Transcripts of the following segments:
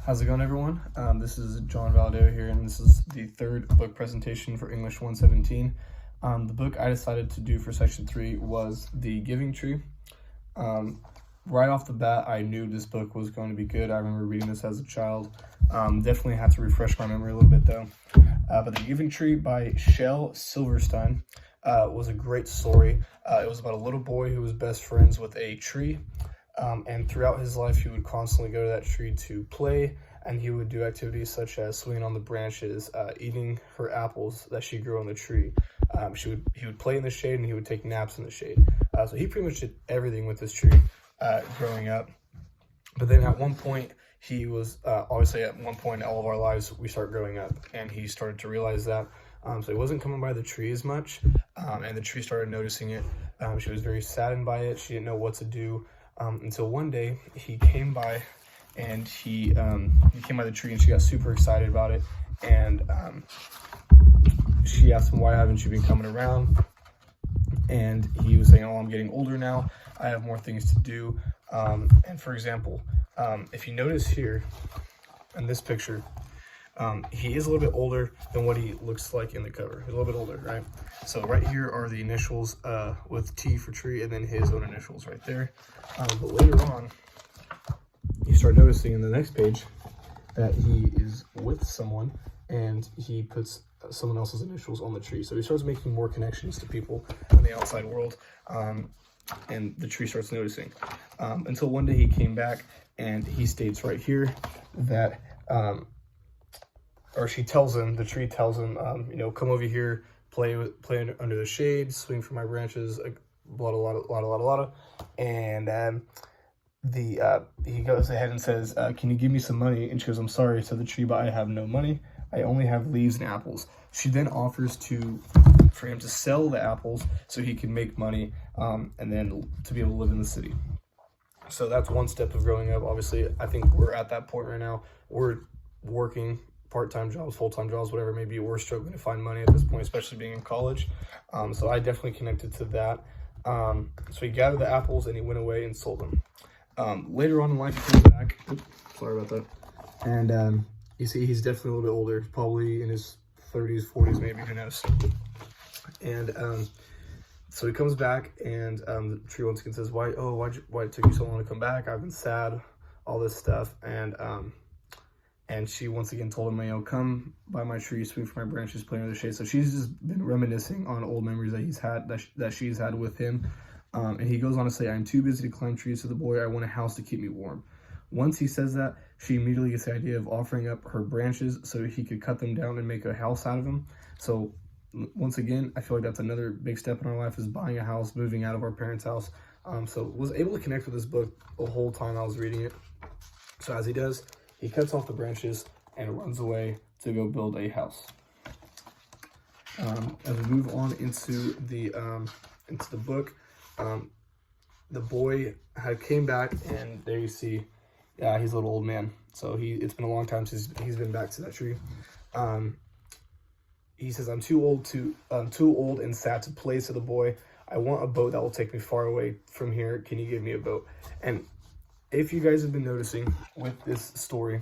How's it going, everyone? This is John Valadeo here, and this is the third book presentation for English 117. The book I decided to do for section 3 was The Giving Tree. Right off the bat, I knew this book was going to be good. I remember reading this as a child. Definitely had to refresh my memory a little bit, though. But The Giving Tree by Shel Silverstein was a great story. It was about a little boy who was best friends with a tree. And throughout his life, he would constantly go to that tree to play, and he would do activities such as swinging on the branches, eating her apples that she grew on the tree. He would play in the shade, and he would take naps in the shade. So he pretty much did everything with this tree growing up. But then at one point, he was obviously at one point in all of our lives, we start growing up, and he started to realize that. So he wasn't coming by the tree as much, and the tree started noticing it. She was very saddened by it. She didn't know what to do. Until one day he came by, and he came by the tree, and she got super excited about it, and she asked him, why haven't you been coming around? And he was saying, oh, I'm getting older now, I have more things to do. And for example, if you notice here in this picture, he is a little bit older than what he looks like in the cover. He's a little bit older, right? So right here are the initials with T for tree, and then his own initials right there. But later on, you start noticing in the next page that he is with someone, and he puts someone else's initials on the tree. So he starts making more connections to people in the outside world, and the tree starts noticing. Until one day he came back, and he states right here that or she tells him, the tree tells him, come over here, play under the shade, swing from my branches, blah. And he goes ahead and says, can you give me some money? And she goes, I'm sorry, said the tree, but I have no money. I only have leaves and apples. She then offers for him to sell the apples so he can make money, and then to be able to live in the city. So that's one step of growing up. Obviously, I think we're at that point right now. We're working part-time jobs, full-time jobs, whatever it may be. We're struggling to find money at this point, especially being in college. So I definitely connected to that. So he gathered the apples, and he went away and sold them. Later on in life, he comes back. Oops, sorry about that. And you see he's definitely a little bit older, probably in his 30s, 40s, maybe, who knows. And so he comes back, and the tree once again says, why it took you so long to come back? I've been sad, all this stuff. And she once again told him, come by my tree, swing from my branches, play under the shade. So she's just been reminiscing on old memories that he's had, that she's had with him. And he goes on to say, I'm too busy to climb trees to the boy. I want a house to keep me warm. Once he says that, she immediately gets the idea of offering up her branches so he could cut them down and make a house out of them. So once again, I feel like that's another big step in our life, is buying a house, moving out of our parents' house. So was able to connect with this book the whole time I was reading it. So as he does, he cuts off the branches and runs away to go build a house. As we move on into the book, the boy came back, and there you see, he's a little old man. So it's been a long time since he's been back to that tree. He says, I'm too old and sad to play to the boy. I want a boat that will take me far away from here. Can you give me a boat? And if you guys have been noticing with this story,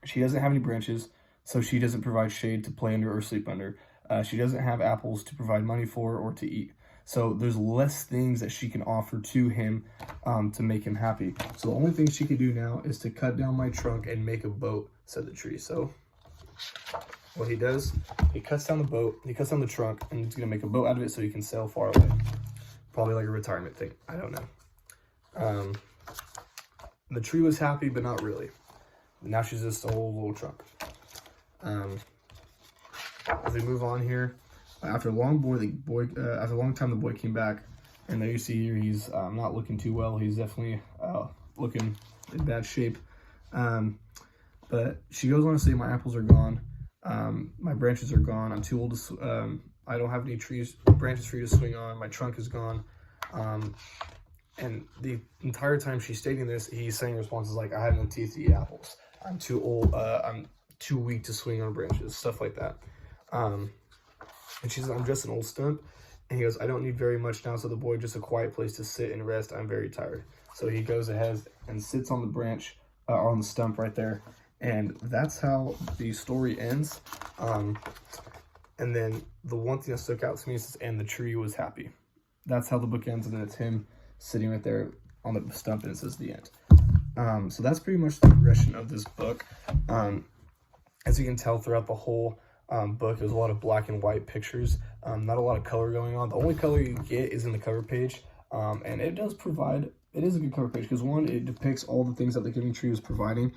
she doesn't have any branches, so she doesn't provide shade to play under or sleep under. She doesn't have apples to provide money for or to eat. So there's less things that she can offer to him to make him happy. So the only thing she can do now is to cut down my trunk and make a boat, said the tree. So what he does, he cuts down the trunk, and he's gonna make a boat out of it so he can sail far away. Probably like a retirement thing, I don't know. The tree was happy, but not really. Now she's just a whole little trunk. As we move on here, after a long time, the boy came back, and there you see here he's not looking too well. He's definitely looking in bad shape. But she goes on to say, my apples are gone, my branches are gone. I'm too old to. I don't have any branches for you to swing on. My trunk is gone. And the entire time she's stating this, he's saying responses like, I have no teeth to eat apples. I'm too old. I'm too weak to swing on branches, stuff like that. And she says, I'm just an old stump. And he goes, I don't need very much now, so the boy, just a quiet place to sit and rest. I'm very tired. So he goes ahead and sits on the branch, on the stump right there, And that's how the story ends. And then the one thing that stuck out to me is, and the tree was happy. That's how the book ends, and then it's him sitting right there on the stump, and it says the end. So that's pretty much the progression of this book. As you can tell throughout the whole book, there's a lot of black and white pictures, not a lot of color going on. The only color you get is in the cover page, and it does provide, it is a good cover page, because one, it depicts all the things that the giving tree was providing.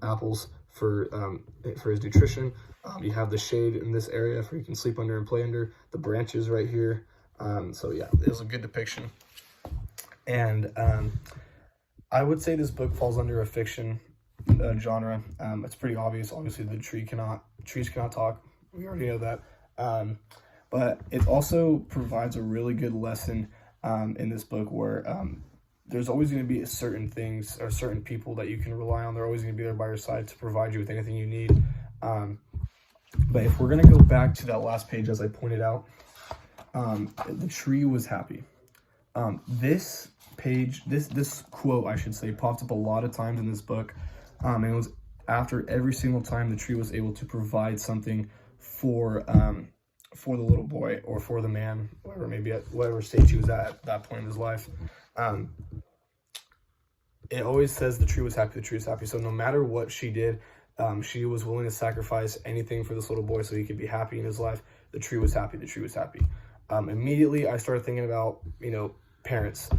Apples for his nutrition. You have the shade in this area for you can sleep under and play under. The branches right here. So yeah, it was a good depiction. And I would say this book falls under a fiction genre. It's pretty obvious. Obviously, the trees cannot talk. We already know that. But it also provides a really good lesson in this book where there's always going to be certain things or certain people that you can rely on. They're always going to be there by your side to provide you with anything you need. But if we're going to go back to that last page, as I pointed out, the tree was happy. This page, this quote, I should say, popped up a lot of times in this book. And it was after every single time the tree was able to provide something for the little boy or for the man, whatever, maybe at whatever stage he was at that point in his life. It always says the tree was happy, the tree was happy. So no matter what she did, she was willing to sacrifice anything for this little boy so he could be happy in his life. The tree was happy, the tree was happy. Immediately I started thinking about, parents,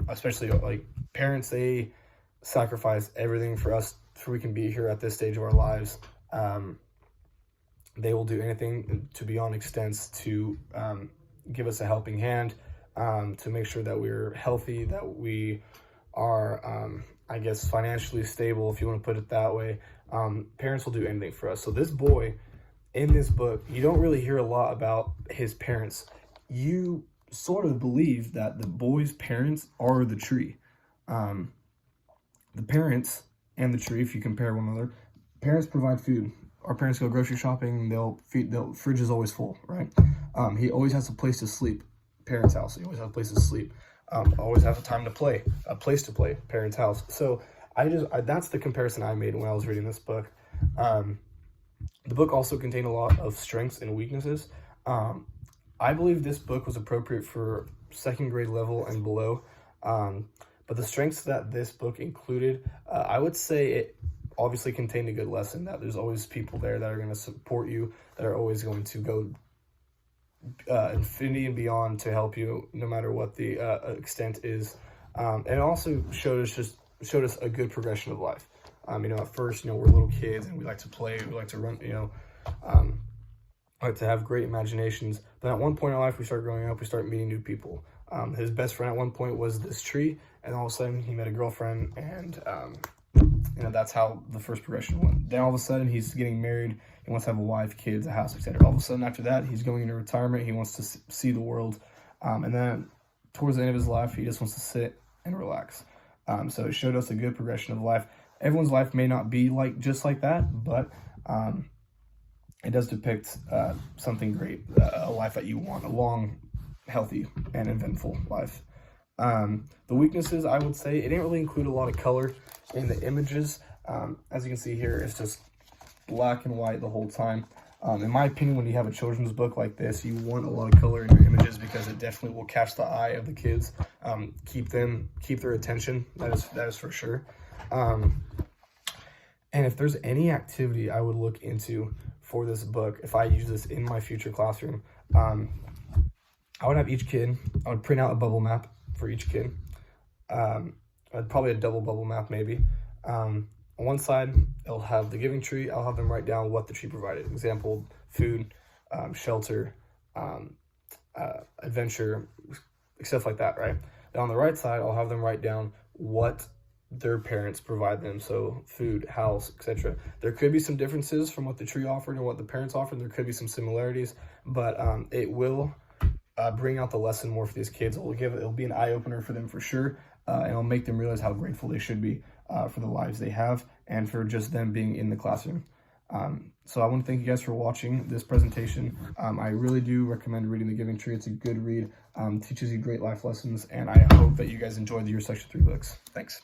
especially like parents, they sacrifice everything for us so we can be here at this stage of our lives. They will do anything to beyond extents to give us a helping hand, to make sure that we're healthy, that we are, I guess, financially stable, if you want to put it that way. Parents will do anything for us. So this boy, in this book, you don't really hear a lot about his parents. You sort of believe that the boy's parents are the tree. The parents and the tree, if you compare one another, parents provide food. Our parents go grocery shopping, the fridge is always full, right? He always has a place to sleep, parents' house. He always has a place to sleep. Always have a time to play, a place to play, parents' house. So that's the comparison I made when I was reading this book. The book also contained a lot of strengths and weaknesses. I believe this book was appropriate for second grade level and below. But the strengths that this book included, I would say it obviously contained a good lesson, that there's always people there that are going to support you, that are always going to go infinity and beyond to help you, no matter what the extent is. And it also showed us a good progression of life. At first, we're little kids and we like to play, we like to run, like to have great imaginations. But at one point in our life, we start growing up, we start meeting new people. His best friend at one point was this tree, and all of a sudden he met a girlfriend, and that's how the first progression went. Then all of a sudden he's getting married, he wants to have a wife, kids, a house, etc. All of a sudden after that, he's going into retirement, he wants to see the world, and then towards the end of his life, he just wants to sit and relax. So it showed us a good progression of life. Everyone's life may not be just like that, but it does depict something great, a life that you want, a long, healthy, and eventful life. The weaknesses, I would say, it didn't really include a lot of color in the images. As you can see here, it's just black and white the whole time. In my opinion, when you have a children's book like this, you want a lot of color in your images because it definitely will catch the eye of the kids, keep their attention. That is for sure. And if there's any activity I would look into for this book, if I use this in my future classroom, I would have each kid, I would print out a bubble map for each kid. Probably a double bubble map maybe. On one side, it'll have the giving tree. I'll have them write down what the tree provided. Example, food, shelter, adventure, stuff like that, right? Then on the right side, I'll have them write down what their parents provide them. So food, house, etc. There could be some differences from what the tree offered and what the parents offered. There could be some similarities, but it will bring out the lesson more for these kids. It'll be an eye-opener for them for sure, and it'll make them realize how grateful they should be for the lives they have and for just them being in the classroom. So I want to thank you guys for watching this presentation. I really do recommend reading The Giving Tree. It's a good read, teaches you great life lessons, and I hope that you guys enjoyed your Section 3 books. Thanks.